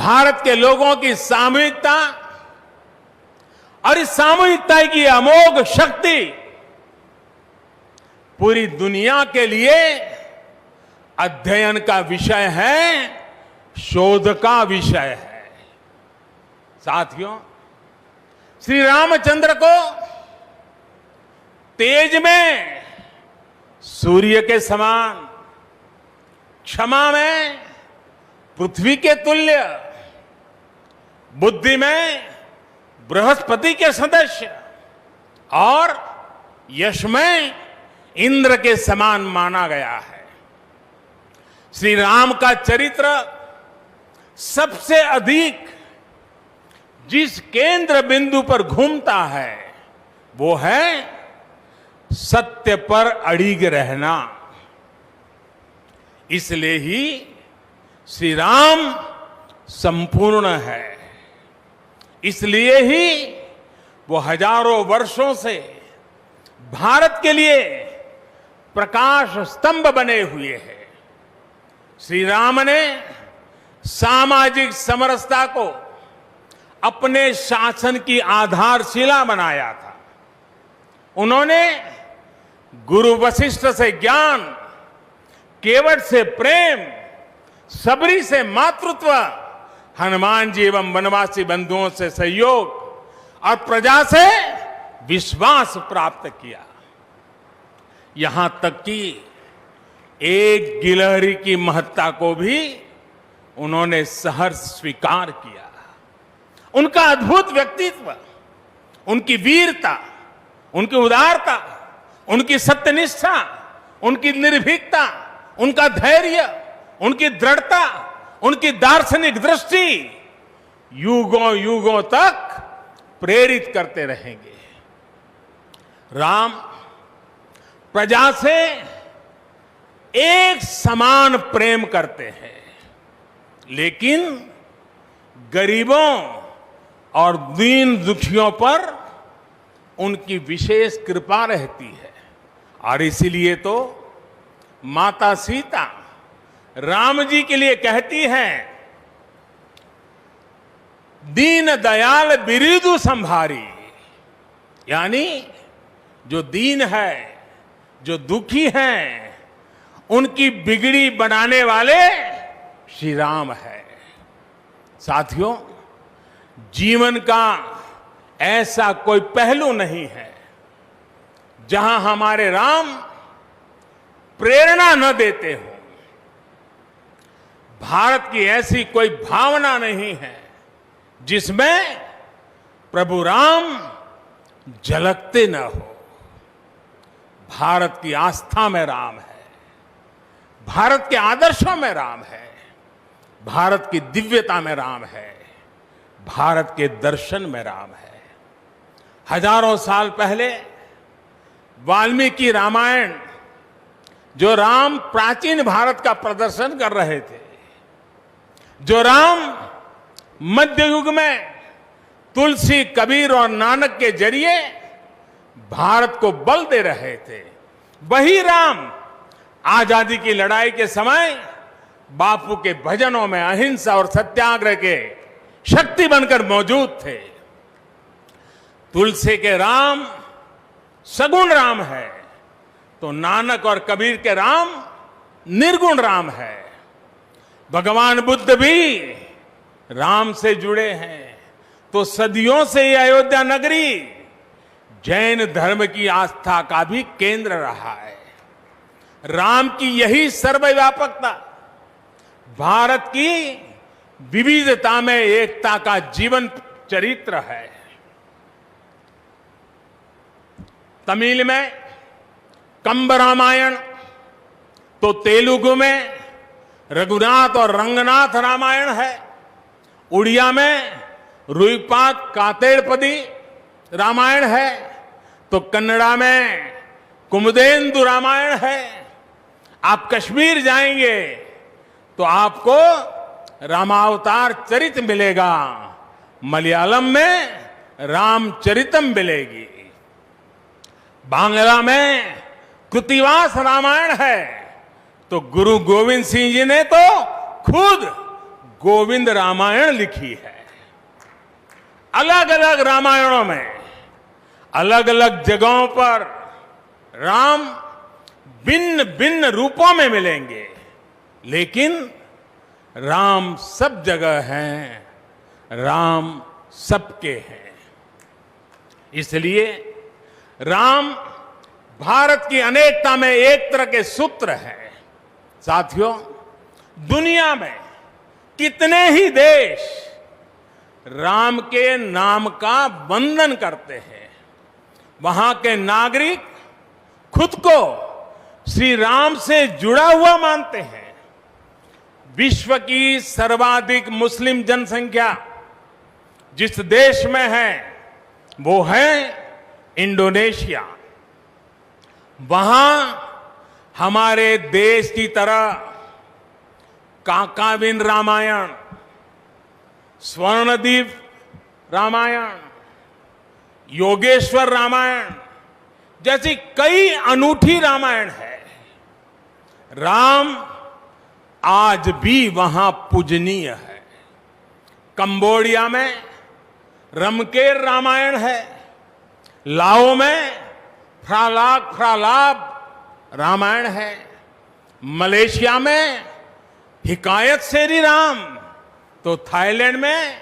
भारत के लोगों की सामूहिकता और इस सामूहिकता की अमोघ शक्ति पूरी दुनिया के लिए अध्ययन का विषय है, शोध का विषय है। साथियों, श्री रामचंद्र को तेज में सूर्य के समान, क्षमा में पृथ्वी के तुल्य, बुद्धि में बृहस्पति के सदस्य और यश में इंद्र के समान माना गया है। श्री राम का चरित्र सबसे अधिक जिस केंद्र बिंदु पर घूमता है वो है सत्य पर अड़िग रहना। इसलिए ही श्री राम संपूर्ण है। इसलिए ही वो हजारों वर्षों से भारत के लिए प्रकाश स्तंभ बने हुए हैं। श्री राम ने सामाजिक समरसता को अपने शासन की आधारशिला बनाया था। उन्होंने गुरु वशिष्ठ से ज्ञान, केवट से प्रेम, सबरी से मातृत्व, हनुमान जी एवं वनवासी बंधुओं से सहयोग और प्रजा से विश्वास प्राप्त किया। यहां तक कि एक गिलहरी की महत्ता को भी उन्होंने सहर्ष स्वीकार किया। उनका अद्भुत व्यक्तित्व, उनकी वीरता, उनकी उदारता, उनकी सत्यनिष्ठा, उनकी निर्भीकता, उनका धैर्य, उनकी दृढ़ता, उनकी दार्शनिक दृष्टि युगों युगों तक प्रेरित करते रहेंगे। राम प्रजा से एक समान प्रेम करते हैं, लेकिन गरीबों और दीन दुखियों पर उनकी विशेष कृपा रहती है। और इसीलिए तो माता सीता राम जी के लिए कहती हैं, दीन दयाल बिरिदु संभारी, यानी जो दीन है, जो दुखी हैं, उनकी बिगड़ी बनाने वाले श्री राम है। साथियों, जीवन का ऐसा कोई पहलू नहीं है जहां हमारे राम प्रेरणा न देते हो। भारत की ऐसी कोई भावना नहीं है जिसमें प्रभु राम झलकते न हो। भारत की आस्था में राम है, भारत के आदर्शों में राम है, भारत की दिव्यता में राम है, भारत के दर्शन में राम है। हजारों साल पहले वाल्मीकि रामायण, जो राम प्राचीन भारत का प्रदर्शन कर रहे थे, जो राम मध्य युग में तुलसी, कबीर और नानक के जरिए भारत को बल दे रहे थे, वही राम आजादी की लड़ाई के समय बापू के भजनों में अहिंसा और सत्याग्रह के शक्ति बनकर मौजूद थे। तुलसी के राम सगुण राम है, तो नानक और कबीर के राम निर्गुण राम है। भगवान बुद्ध भी राम से जुड़े हैं, तो सदियों से ये अयोध्या नगरी जैन धर्म की आस्था का भी केंद्र रहा है। राम की यही सर्वव्यापकता भारत की विविधता में एकता का जीवन चरित्र है। तमिल में कंब रामायण, तो तेलुगु में रघुनाथ और रंगनाथ रामायण है। उड़िया में रुईपात कातेड़पदी रामायण है, तो कन्नड़ा में कुमुदेंदु रामायण है। आप कश्मीर जाएंगे तो आपको रामावतार चरित मिलेगा, मलयालम में रामचरितम मिलेगी, बांग्ला में कृतिवास रामायण है, तो गुरु गोविंद सिंह जी ने तो खुद गोविंद रामायण लिखी है। अलग अलग रामायणों में अलग अलग जगहों पर राम भिन्न भिन्न रूपों में मिलेंगे, लेकिन राम सब जगह हैं, राम सबके हैं। इसलिए राम भारत की अनेकता में एक तरह के सूत्र है। साथियों, दुनिया में कितने ही देश राम के नाम का वंदन करते हैं। वहां के नागरिक खुद को श्री राम से जुड़ा हुआ मानते हैं। विश्व की सर्वाधिक मुस्लिम जनसंख्या जिस देश में है वो है इंडोनेशिया। वहां हमारे देश की तरह काकाविन रामायण, स्वर्णदीप रामायण, योगेश्वर रामायण जैसी कई अनूठी रामायण है। राम आज भी वहां पूजनीय है। कंबोडिया में रमकेर रामायण है। लाओ में फ्रालाप रामायण है। मलेशिया में हिकायत शेरी राम, तो थाईलैंड में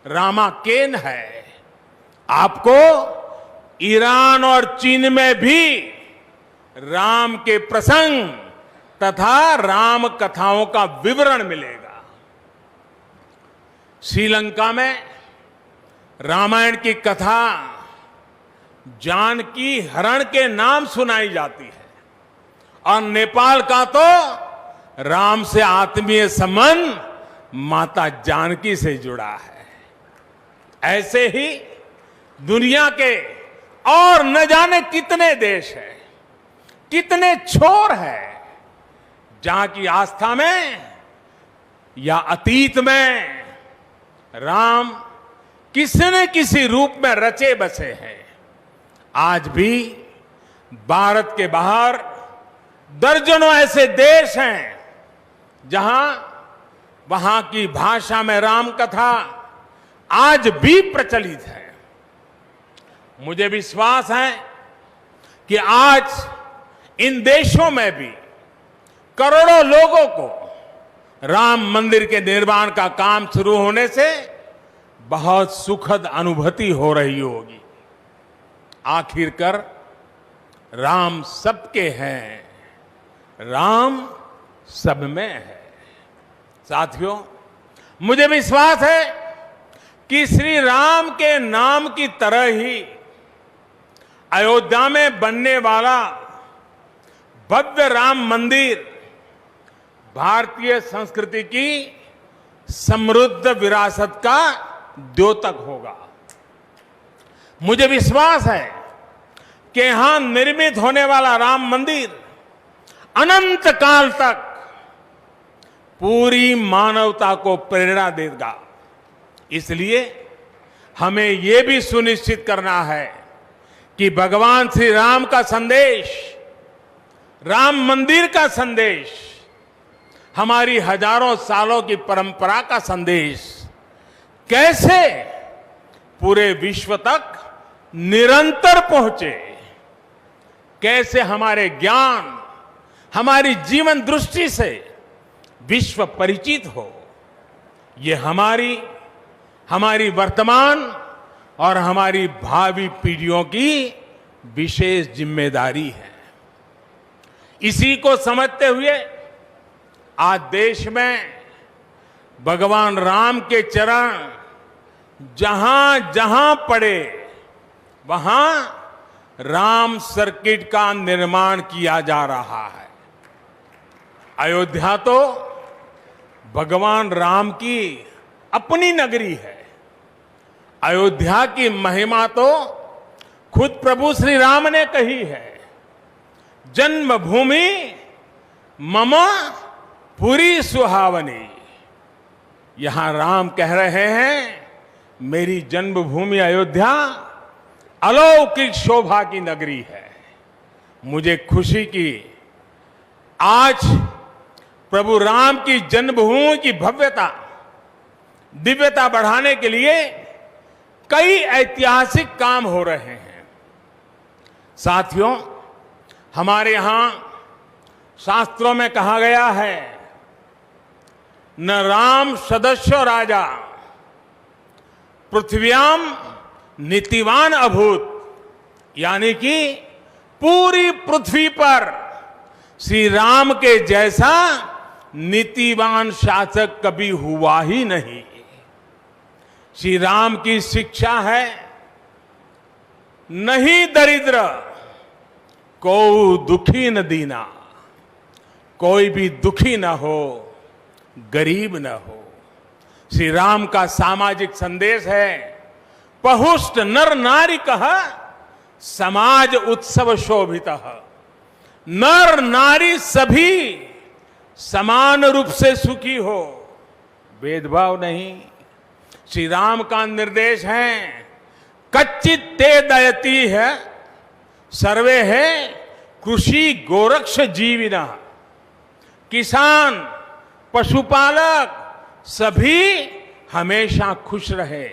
रामाकेन है। आपको ईरान और चीन में भी राम के प्रसंग तथा राम कथाओं का विवरण मिलेगा। श्रीलंका में रामायण की कथा जानकी हरण के नाम सुनाई जाती है और नेपाल का तो राम से आत्मीय संबंध माता जानकी से जुड़ा है। ऐसे ही दुनिया के और न जाने कितने देश हैं, कितने छोर हैं जहां की आस्था में या अतीत में राम किसी न किसी रूप में रचे बसे हैं। आज भी भारत के बाहर दर्जनों ऐसे देश हैं जहां वहां की भाषा में राम कथा आज भी प्रचलित है। मुझे विश्वास है कि आज इन देशों में भी करोड़ों लोगों को राम मंदिर के निर्माण का काम शुरू होने से बहुत सुखद अनुभूति हो रही होगी। आखिरकार राम सबके हैं, राम सब में है। साथियों, मुझे विश्वास है कि श्री राम के नाम की तरह ही अयोध्या में बनने वाला भव्य राम मंदिर भारतीय संस्कृति की समृद्ध विरासत का द्योतक होगा। मुझे विश्वास है कि यहां निर्मित होने वाला राम मंदिर अनंत काल तक पूरी मानवता को प्रेरणा देगा। इसलिए हमें यह भी सुनिश्चित करना है कि भगवान श्री राम का संदेश, राम मंदिर का संदेश, हमारी हजारों सालों की परंपरा का संदेश कैसे पूरे विश्व तक निरंतर पहुंचे, कैसे हमारे ज्ञान, हमारी जीवन दृष्टि से विश्व परिचित हो, ये हमारी वर्तमान और हमारी भावी पीढ़ियों की विशेष जिम्मेदारी है। इसी को समझते हुए आज देश में भगवान राम के चरण जहां जहां पड़े वहां राम सर्किट का निर्माण किया जा रहा है। अयोध्या तो भगवान राम की अपनी नगरी है। अयोध्या की महिमा तो खुद प्रभु श्री राम ने कही है। जन्मभूमि मम पुरी सुहावनी। यहां राम कह रहे हैं, मेरी जन्मभूमि अयोध्या अलौकिक शोभा की नगरी है। मुझे खुशी की आज प्रभु राम की जन्मभूमि की भव्यता दिव्यता बढ़ाने के लिए कई ऐतिहासिक काम हो रहे हैं। साथियों, हमारे यहां शास्त्रों में कहा गया है, न राम सदस्यो राजा पृथ्व्याम नीतिवान अभूत, यानी कि पूरी पृथ्वी पर श्री राम के जैसा नीतिवान शासक कभी हुआ ही नहीं। श्री राम की शिक्षा है, नहीं दरिद्र को दुखी न दीना, कोई भी दुखी न हो, गरीब न हो। श्री राम का सामाजिक संदेश है, पहुष्ट नर नारी कह समाज उत्सव शोभित। नर नारी सभी समान रूप से सुखी हो, भेदभाव नहीं। श्री राम का निर्देश है, कच्चित ते दयती है सर्वे है कृषि गोरक्ष जीविना। किसान, पशुपालक सभी हमेशा खुश रहे।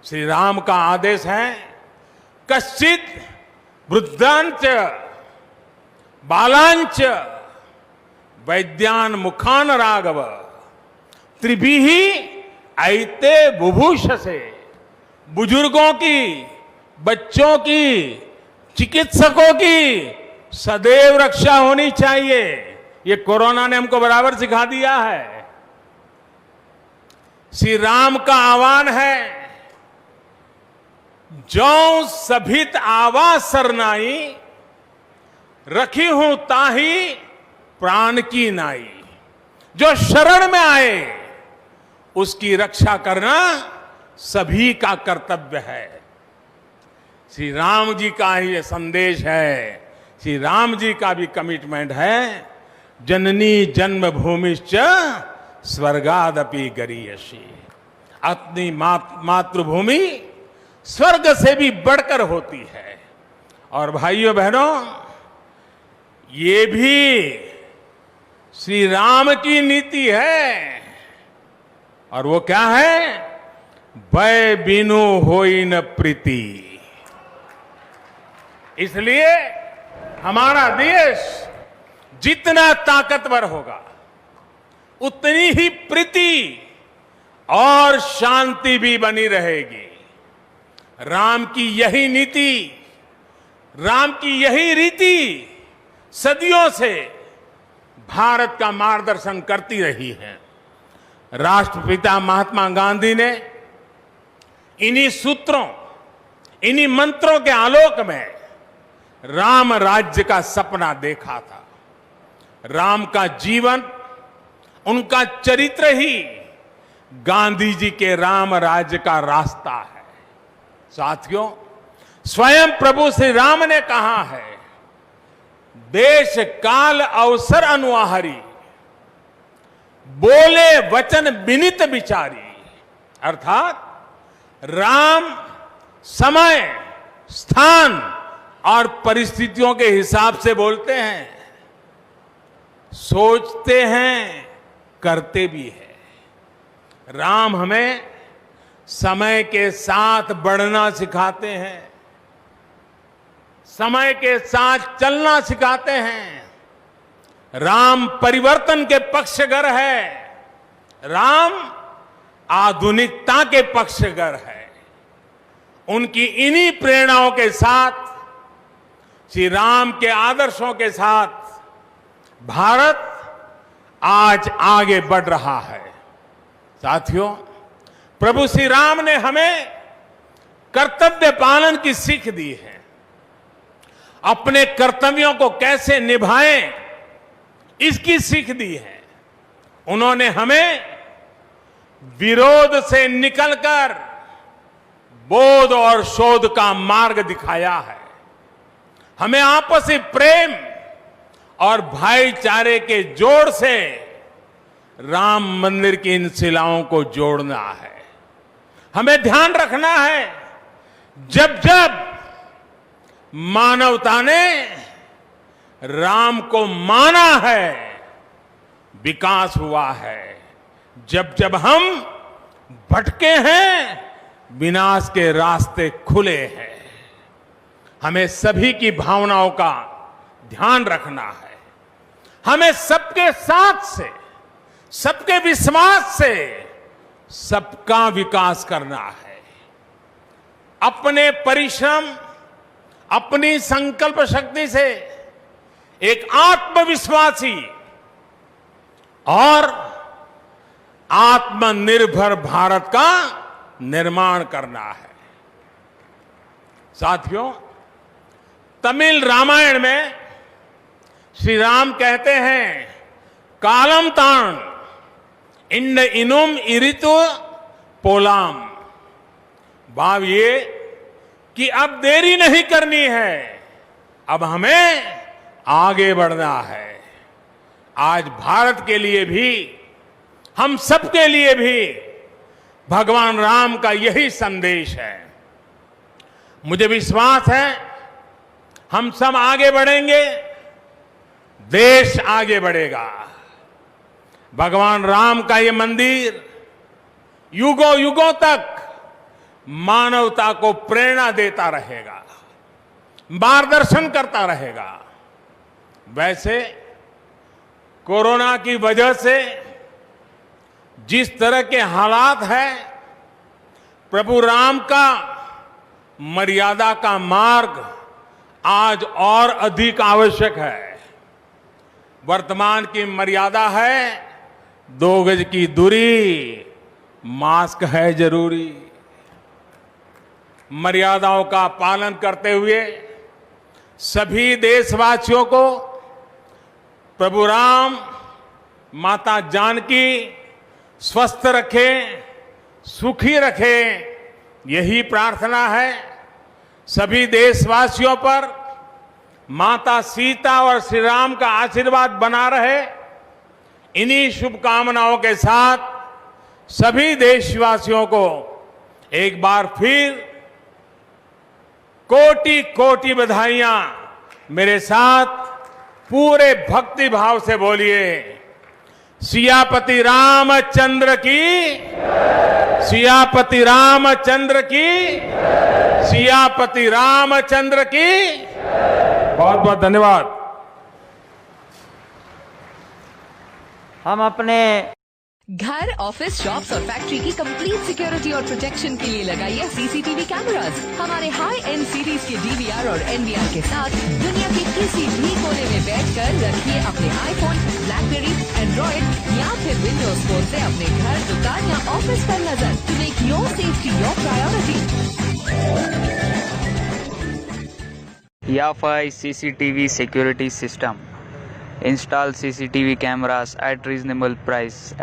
श्री राम का आदेश है, कश्चित वृद्धांच बालांच वैद्यान मुखान राघव त्रिभिहि ऐते बुभूषसे। बुजुर्गों की, बच्चों की, चिकित्सकों की सदैव रक्षा होनी चाहिए। ये कोरोना ने हमको बराबर सिखा दिया है। श्री राम का आह्वान है, जो सभित आवा सरनाई रखी हूं ताही प्राण की नाई। जो शरण में आए उसकी रक्षा करना सभी का कर्तव्य है। श्री राम जी का ही ये संदेश है, श्री राम जी का भी कमिटमेंट है, जननी जन्मभूमिश्च स्वर्गादपि गरीयसी। अपनी मातृभूमि स्वर्ग से भी बढ़कर होती है। और भाइयों बहनों, ये भी श्री राम की नीति है। और वो क्या है? भय बिनु होई न प्रीति। इसलिए हमारा देश जितना ताकतवर होगा, उतनी ही प्रीति और शांति भी बनी रहेगी। राम की यही नीति, राम की यही रीति सदियों से भारत का मार्गदर्शन करती रही है। राष्ट्रपिता महात्मा गांधी ने इन्हीं सूत्रों, इन्हीं मंत्रों के आलोक में राम राज्य का सपना देखा था। राम का जीवन, उनका चरित्र ही गांधी जी के राम राज्य का रास्ता है। साथियों, स्वयं प्रभु श्री राम ने कहा है, देश काल अवसर अनुआहारी, बोले वचन विनित विचारी। अर्थात राम समय, स्थान और परिस्थितियों के हिसाब से बोलते हैं, सोचते हैं, करते भी है। राम हमें समय के साथ बढ़ना सिखाते हैं, समय के साथ चलना सिखाते हैं। राम परिवर्तन के पक्षगर है, राम आधुनिकता के पक्षगर है। उनकी इन्हीं प्रेरणाओं के साथ, श्री राम के आदर्शों के साथ भारत आज आगे बढ़ रहा है। साथियों, प्रभु श्री राम ने हमें कर्तव्य पालन की सीख दी है। अपने कर्तव्यों को कैसे निभाएं, इसकी सीख दी है। उन्होंने हमें विरोध से निकलकर बोध और शोध का मार्ग दिखाया है। हमें आपसी प्रेम और भाईचारे के जोड़ से राम मंदिर की इन शिलाओं को जोड़ना है। हमें ध्यान रखना है, जब जब मानवता ने राम को माना है, विकास हुआ है। जब जब हम भटके हैं, विनाश के रास्ते खुले हैं। हमें सभी की भावनाओं का ध्यान रखना है। हमें सबके साथ से, सबके विश्वास से सबका विकास करना है। अपने परिश्रम, अपनी संकल्प शक्ति से एक आत्मविश्वासी और आत्मनिर्भर भारत का निर्माण करना है। साथियों, तमिल रामायण में श्री राम कहते हैं, कालम तान इंड इनुम इरितु पोलाम। भाव ये कि अब देरी नहीं करनी है, अब हमें आगे बढ़ना है। आज भारत के लिए भी, हम सबके लिए भी भगवान राम का यही संदेश है। मुझे विश्वास है हम सब आगे बढ़ेंगे, देश आगे बढ़ेगा। भगवान राम का ये मंदिर युगों युगों तक मानवता को प्रेरणा देता रहेगा, मार्गदर्शन करता रहेगा। वैसे कोरोना की वजह से जिस तरह के हालात हैं, प्रभु राम का मर्यादा का मार्ग आज और अधिक आवश्यक है। वर्तमान की मर्यादा है 2 गज की दूरी, मास्क है जरूरी। मर्यादाओं का पालन करते हुए सभी देशवासियों को प्रभु राम, माता जानकी स्वस्थ रखें, सुखी रखें, यही प्रार्थना है। सभी देशवासियों पर माता सीता और श्री राम का आशीर्वाद बना रहे। इन्हीं शुभकामनाओं के साथ सभी देशवासियों को एक बार फिर कोटि कोटि बधाइयां। मेरे साथ पूरे भक्ति भाव से बोलिए, सियापति रामचंद्र की, सियापति रामचंद्र की, सियापति रामचंद्र की। बहुत बहुत धन्यवाद। हम अपने घर, ऑफिस, शॉप्स और फैक्ट्री की कंप्लीट सिक्योरिटी और प्रोटेक्शन के लिए लगाइए सीसीटीवी कैमरास। हमारे हाई एंड सीरीज के डीवीआर और एनवीआर के साथ दुनिया के किसी भी कोने में बैठकर रखिए अपने आईफोन, ब्लैकबेरी, एंड्रॉइड या फिर विंडोज फोन से अपने घर, दुकान या ऑफिस पर नजर। To make your safety your priority. YAFI CCTV security system. Install CCTV cameras at reasonable price.